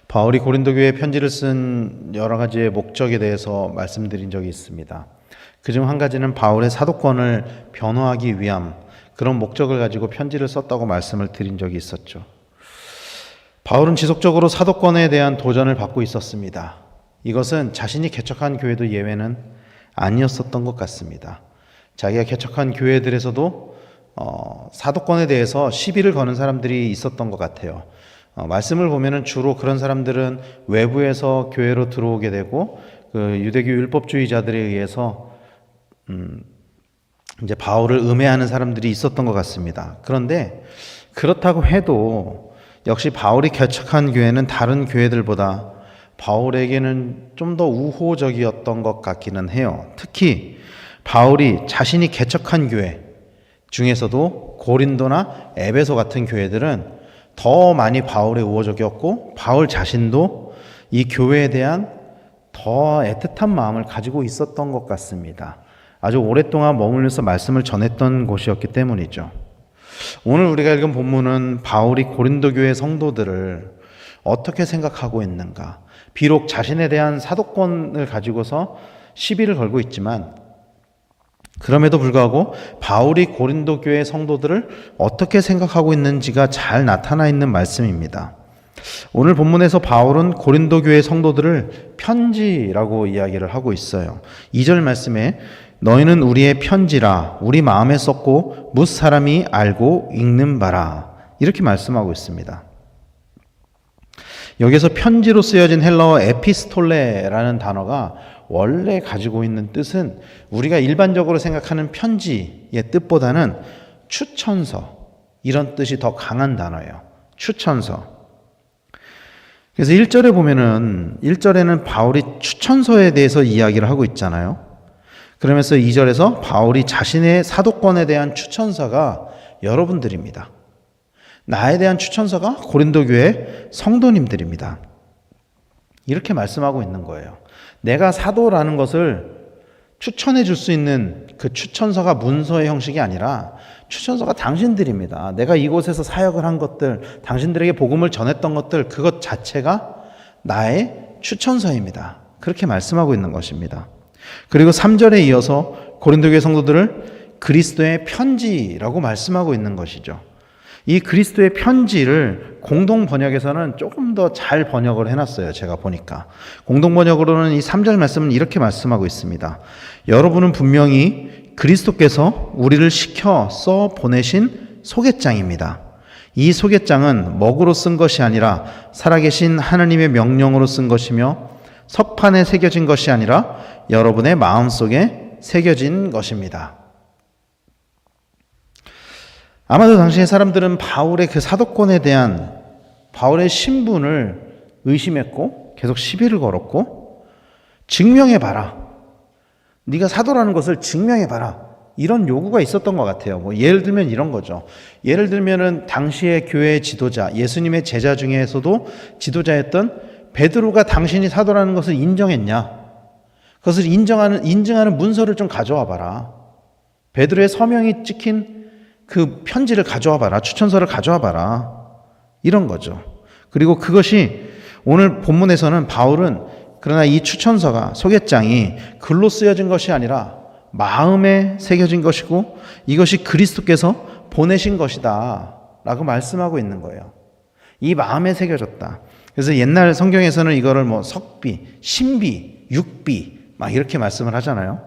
바울이 고린도 교회에 편지를 쓴 여러 가지의 목적에 대해서 말씀드린 적이 있습니다. 그중 한 가지는 바울의 사도권을 변호하기 위함, 그런 목적을 가지고 편지를 썼다고 말씀을 드린 적이 있었죠. 바울은 지속적으로 사도권에 대한 도전을 받고 있었습니다. 이것은 자신이 개척한 교회도 예외는 아니었었던 것 같습니다. 자기가 개척한 교회들에서도 사도권에 대해서 시비를 거는 사람들이 있었던 것 같아요. 말씀을 보면은 주로 그런 사람들은 외부에서 교회로 들어오게 되고 그 유대교 율법주의자들에 의해서 이제 바울을 음해하는 사람들이 있었던 것 같습니다. 그런데 그렇다고 해도 역시 바울이 개척한 교회는 다른 교회들보다 바울에게는 좀 더 우호적이었던 것 같기는 해요. 특히 바울이 자신이 개척한 교회 중에서도 고린도나 에베소 같은 교회들은 더 많이 바울에 우호적이었고 바울 자신도 이 교회에 대한 더 애틋한 마음을 가지고 있었던 것 같습니다. 아주 오랫동안 머물면서 말씀을 전했던 곳이었기 때문이죠. 오늘 우리가 읽은 본문은 바울이 고린도 교회 성도들을 어떻게 생각하고 있는가, 비록 자신에 대한 사도권을 가지고서 시비를 걸고 있지만 그럼에도 불구하고 바울이 고린도 교회 성도들을 어떻게 생각하고 있는지가 잘 나타나 있는 말씀입니다. 오늘 본문에서 바울은 고린도 교회 성도들을 편지라고 이야기를 하고 있어요. 2절 말씀에 너희는 우리의 편지라 우리 마음에 썼고 뭇 사람이 알고 읽는 바라 이렇게 말씀하고 있습니다. 여기서 편지로 쓰여진 헬라어 에피스톨레라는 단어가 원래 가지고 있는 뜻은 우리가 일반적으로 생각하는 편지의 뜻보다는 추천서, 이런 뜻이 더 강한 단어예요. 추천서. 그래서 1절에 보면은 1절에는 바울이 추천서에 대해서 이야기를 하고 있잖아요. 그러면서 2절에서 바울이 자신의 사도권에 대한 추천서가 여러분들입니다. 나에 대한 추천서가 고린도 교회 성도님들입니다. 이렇게 말씀하고 있는 거예요. 내가 사도라는 것을 추천해 줄 수 있는 그 추천서가 문서의 형식이 아니라 추천서가 당신들입니다. 내가 이곳에서 사역을 한 것들, 당신들에게 복음을 전했던 것들, 그것 자체가 나의 추천서입니다. 그렇게 말씀하고 있는 것입니다. 그리고 3절에 이어서 고린도 교회 성도들을 그리스도의 편지라고 말씀하고 있는 것이죠. 이 그리스도의 편지를 공동 번역에서는 조금 더 잘 번역을 해놨어요. 제가 보니까. 공동 번역으로는 이 3절 말씀은 이렇게 말씀하고 있습니다. 여러분은 분명히 그리스도께서 우리를 시켜 써 보내신 소개장입니다. 이 소개장은 먹으로 쓴 것이 아니라 살아계신 하나님의 명령으로 쓴 것이며 석판에 새겨진 것이 아니라 여러분의 마음속에 새겨진 것입니다. 아마도 당시의 사람들은 바울의 그 사도권에 대한 바울의 신분을 의심했고 계속 시비를 걸었고 증명해봐라. 네가 사도라는 것을 증명해봐라. 이런 요구가 있었던 것 같아요. 예를 들면 이런 거죠. 예를 들면은 당시의 교회의 지도자, 예수님의 제자 중에서도 지도자였던 베드로가 당신이 사도라는 것을 인정했냐? 그것을 인증하는 문서를 좀 가져와 봐라. 베드로의 서명이 찍힌 그 편지를 가져와 봐라. 추천서를 가져와 봐라. 이런 거죠. 그리고 그것이 오늘 본문에서는 바울은 그러나 이 추천서가 소개장이 글로 쓰여진 것이 아니라 마음에 새겨진 것이고 이것이 그리스도께서 보내신 것이다 라고 말씀하고 있는 거예요. 이 마음에 새겨졌다. 그래서 옛날 성경에서는 이거를 석비, 신비, 육비 막 이렇게 말씀을 하잖아요.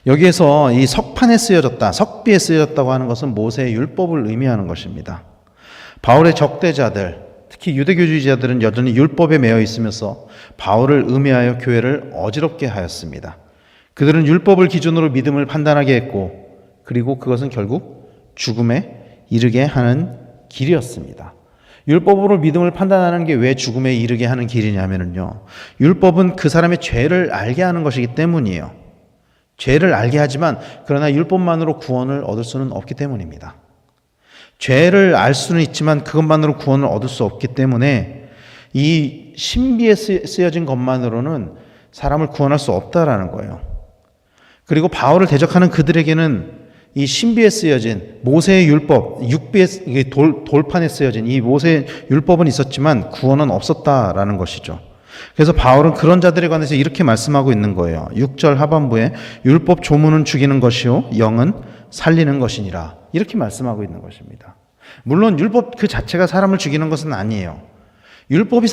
여기에서 이 석판에 쓰여졌다, 석비에 쓰여졌다고 하는 것은 모세의 율법을 의미하는 것입니다. 바울의 적대자들, 특히 유대교주의자들은 여전히 율법에 매여 있으면서 바울을 음해하여 교회를 어지럽게 하였습니다. 그들은 율법을 기준으로 믿음을 판단하게 했고 그리고 그것은 결국 죽음에 이르게 하는 길이었습니다. 율법으로 믿음을 판단하는 게 왜 죽음에 이르게 하는 길이냐면요. 율법은 그 사람의 죄를 알게 하는 것이기 때문이에요. 죄를 알게 하지만 그러나 율법만으로 구원을 얻을 수는 없기 때문입니다. 죄를 알 수는 있지만 그것만으로 구원을 얻을 수 없기 때문에 이 신비에 쓰여진 것만으로는 사람을 구원할 수 없다라는 거예요. 그리고 바울을 대적하는 그들에게는 이 신비에 쓰여진 모세의 율법, 이게 돌판에 쓰여진 이 모세의 율법은 있었지만 구원은 없었다라는 것이죠. 그래서 바울은 그런 자들에 관해서 이렇게 말씀하고 있는 거예요. 6절 하반부에 율법 조문은 죽이는 것이요 영은 살리는 것이니라. 이렇게 말씀하고 있는 것입니다. 물론 율법 그 자체가 사람을 죽이는 것은 아니에요. 율법이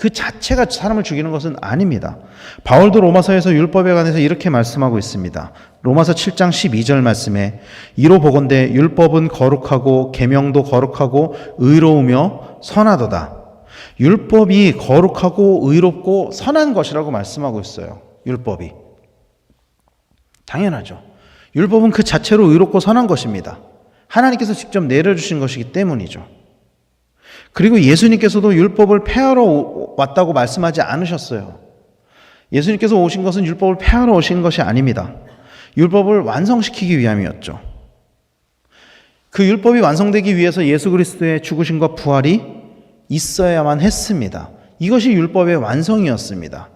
그 자체가 사람을 죽이는 것은 아닙니다. 바울도 로마서에서 율법에 관해서 이렇게 말씀하고 있습니다. 로마서 7장 12절 말씀에 이로 보건대 율법은 거룩하고 계명도 거룩하고 의로우며 선하도다. 율법이 거룩하고 의롭고 선한 것이라고 말씀하고 있어요. 율법이. 당연하죠. 율법은 그 자체로 의롭고 선한 것입니다. 하나님께서 직접 내려주신 것이기 때문이죠. 그리고 예수님께서도 율법을 폐하러 왔다고 말씀하지 않으셨어요. 예수님께서 오신 것은 율법을 폐하러 오신 것이 아닙니다. 율법을 완성시키기 위함이었죠. 그 율법이 완성되기 위해서 예수 그리스도의 죽으심과 부활이 있어야만 했습니다. 이것이 율법의 완성이었습니다.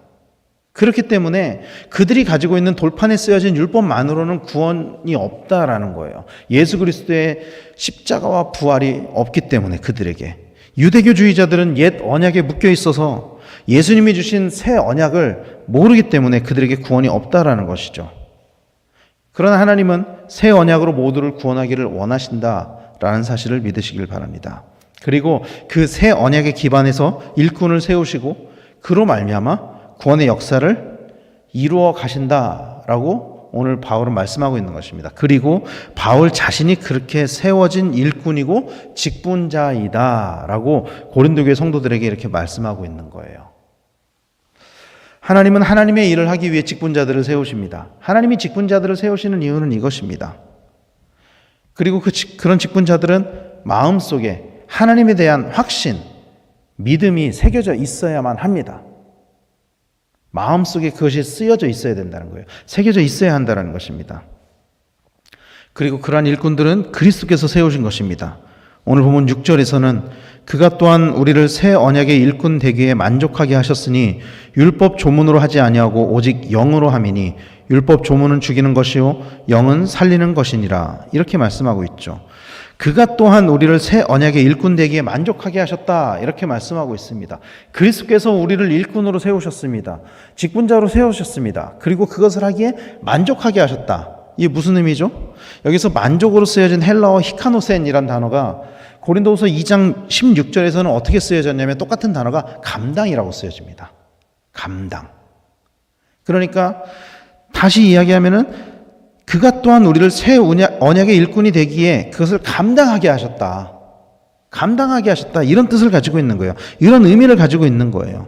그렇기 때문에 그들이 가지고 있는 돌판에 쓰여진 율법만으로는 구원이 없다라는 거예요. 예수 그리스도의 십자가와 부활이 없기 때문에 그들에게. 유대교주의자들은 옛 언약에 묶여 있어서 예수님이 주신 새 언약을 모르기 때문에 그들에게 구원이 없다라는 것이죠. 그러나 하나님은 새 언약으로 모두를 구원하기를 원하신다라는 사실을 믿으시길 바랍니다. 그리고 그 새 언약에 기반해서 일꾼을 세우시고 그로 말미암아 구원의 역사를 이루어 가신다라고 오늘 바울은 말씀하고 있는 것입니다. 그리고 바울 자신이 그렇게 세워진 일꾼이고 직분자이다라고 고린도교회 성도들에게 이렇게 말씀하고 있는 거예요. 하나님은 하나님의 일을 하기 위해 직분자들을 세우십니다. 하나님이 직분자들을 세우시는 이유는 이것입니다. 그리고 그런 직분자들은 마음속에 하나님에 대한 확신, 믿음이 새겨져 있어야만 합니다. 마음속에 그것이 쓰여져 있어야 된다는 거예요. 새겨져 있어야 한다는 것입니다. 그리고 그러한 일꾼들은 그리스도께서 세우신 것입니다. 오늘 보면 6절에서는 그가 또한 우리를 새 언약의 일꾼 되기에 만족하게 하셨으니 율법 조문으로 하지 아니하고 오직 영으로 함이니 율법 조문은 죽이는 것이요 영은 살리는 것이니라. 이렇게 말씀하고 있죠. 그가 또한 우리를 새 언약의 일꾼 되기에 만족하게 하셨다. 이렇게 말씀하고 있습니다. 그리스도께서 우리를 일꾼으로 세우셨습니다. 직분자로 세우셨습니다. 그리고 그것을 하기에 만족하게 하셨다. 이게 무슨 의미죠? 여기서 만족으로 쓰여진 헬라어 히카노센이란 단어가 고린도후서 2장 16절에서는 어떻게 쓰여졌냐면 똑같은 단어가 감당이라고 쓰여집니다. 감당. 그러니까 다시 이야기하면은 그가 또한 우리를 새 언약의 일꾼이 되기에 그것을 감당하게 하셨다. 감당하게 하셨다. 이런 뜻을 가지고 있는 거예요. 이런 의미를 가지고 있는 거예요.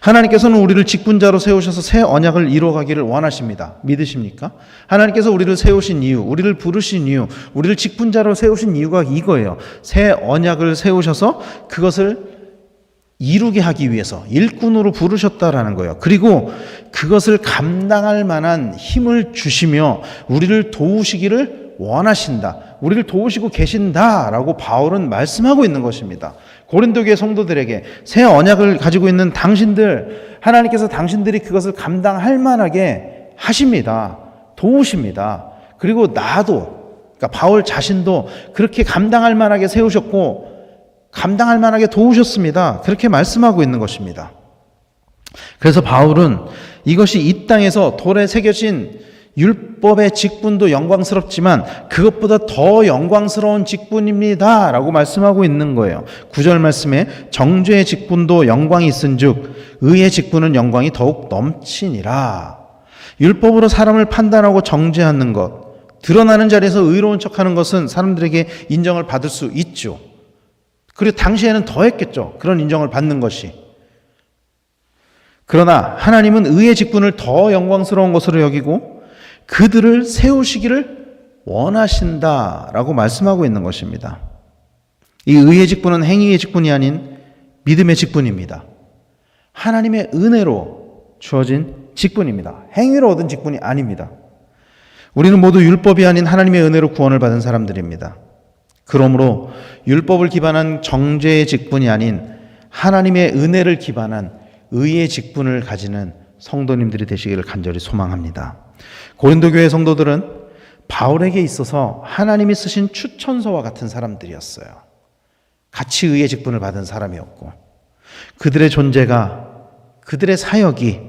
하나님께서는 우리를 직분자로 세우셔서 새 언약을 이루어가기를 원하십니다. 믿으십니까? 하나님께서 우리를 세우신 이유, 우리를 부르신 이유, 우리를 직분자로 세우신 이유가 이거예요. 새 언약을 세우셔서 그것을 이루게 하기 위해서 일꾼으로 부르셨다라는 거예요. 그리고 그것을 감당할 만한 힘을 주시며 우리를 도우시기를 원하신다. 우리를 도우시고 계신다라고 바울은 말씀하고 있는 것입니다. 고린도교회 성도들에게 새 언약을 가지고 있는 당신들, 하나님께서 당신들이 그것을 감당할 만하게 하십니다. 도우십니다. 그리고 나도, 그러니까 바울 자신도 그렇게 감당할 만하게 세우셨고 감당할 만하게 도우셨습니다. 그렇게 말씀하고 있는 것입니다. 그래서 바울은 이것이 이 땅에서 돌에 새겨진 율법의 직분도 영광스럽지만 그것보다 더 영광스러운 직분입니다 라고 말씀하고 있는 거예요. 9절 말씀에 정죄의 직분도 영광이 있은즉 의의 직분은 영광이 더욱 넘치니라. 율법으로 사람을 판단하고 정죄하는 것, 드러나는 자리에서 의로운 척하는 것은 사람들에게 인정을 받을 수 있죠. 그리고 당시에는 더 했겠죠. 그런 인정을 받는 것이. 그러나 하나님은 의의 직분을 더 영광스러운 것으로 여기고 그들을 세우시기를 원하신다라고 말씀하고 있는 것입니다. 이 의의 직분은 행위의 직분이 아닌 믿음의 직분입니다. 하나님의 은혜로 주어진 직분입니다. 행위로 얻은 직분이 아닙니다. 우리는 모두 율법이 아닌 하나님의 은혜로 구원을 받은 사람들입니다. 그러므로 율법을 기반한 정죄의 직분이 아닌 하나님의 은혜를 기반한 의의 직분을 가지는 성도님들이 되시기를 간절히 소망합니다. 고린도 교회 성도들은 바울에게 있어서 하나님이 쓰신 추천서와 같은 사람들이었어요. 같이 의의 직분을 받은 사람이었고, 그들의 존재가, 그들의 사역이,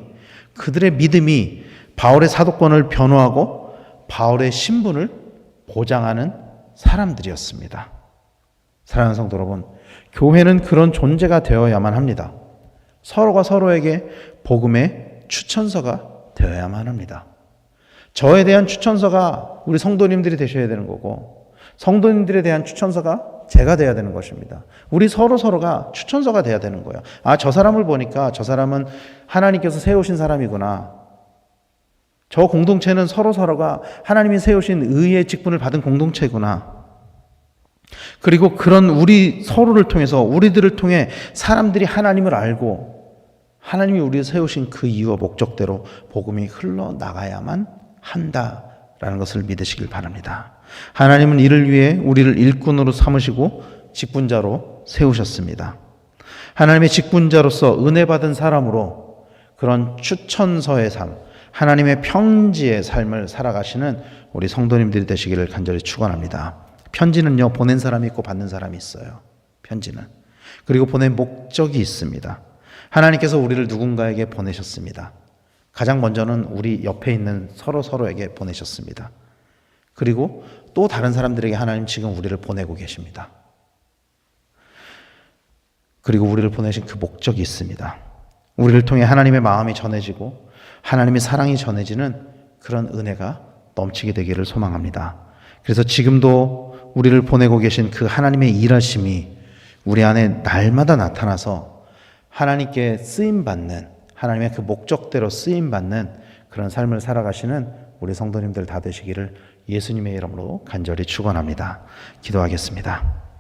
그들의 믿음이 바울의 사도권을 변호하고 바울의 신분을 보장하는 사람들이었습니다. 사랑하는 성도 여러분, 교회는 그런 존재가 되어야만 합니다. 서로가 서로에게 복음의 추천서가 되어야만 합니다. 저에 대한 추천서가 우리 성도님들이 되셔야 되는 거고, 성도님들에 대한 추천서가 제가 돼야 되는 것입니다. 우리 서로가 추천서가 돼야 되는 거예요. 아, 저 사람을 보니까 저 사람은 하나님께서 세우신 사람이구나. 저 공동체는 서로가 하나님이 세우신 의의 직분을 받은 공동체구나. 그리고 그런 우리 서로를 통해서, 우리들을 통해 사람들이 하나님을 알고 하나님이 우리를 세우신 그 이유와 목적대로 복음이 흘러나가야만 한다라는 것을 믿으시길 바랍니다. 하나님은 이를 위해 우리를 일꾼으로 삼으시고 직분자로 세우셨습니다. 하나님의 직분자로서 은혜 받은 사람으로 그런 추천서의 삶, 하나님의 평지의 삶을 살아가시는 우리 성도님들이 되시기를 간절히 축원합니다. 편지는요, 보낸 사람이 있고 받는 사람이 있어요. 편지는. 그리고 보낸 목적이 있습니다. 하나님께서 우리를 누군가에게 보내셨습니다. 가장 먼저는 우리 옆에 있는 서로에게 보내셨습니다. 그리고 또 다른 사람들에게 하나님 지금 우리를 보내고 계십니다. 그리고 우리를 보내신 그 목적이 있습니다. 우리를 통해 하나님의 마음이 전해지고 하나님의 사랑이 전해지는 그런 은혜가 넘치게 되기를 소망합니다. 그래서 지금도 우리를 보내고 계신 그 하나님의 일하심이 우리 안에 날마다 나타나서 하나님께 쓰임받는, 하나님의 그 목적대로 쓰임받는 그런 삶을 살아가시는 우리 성도님들 다 되시기를 예수님의 이름으로 간절히 축원합니다. 기도하겠습니다.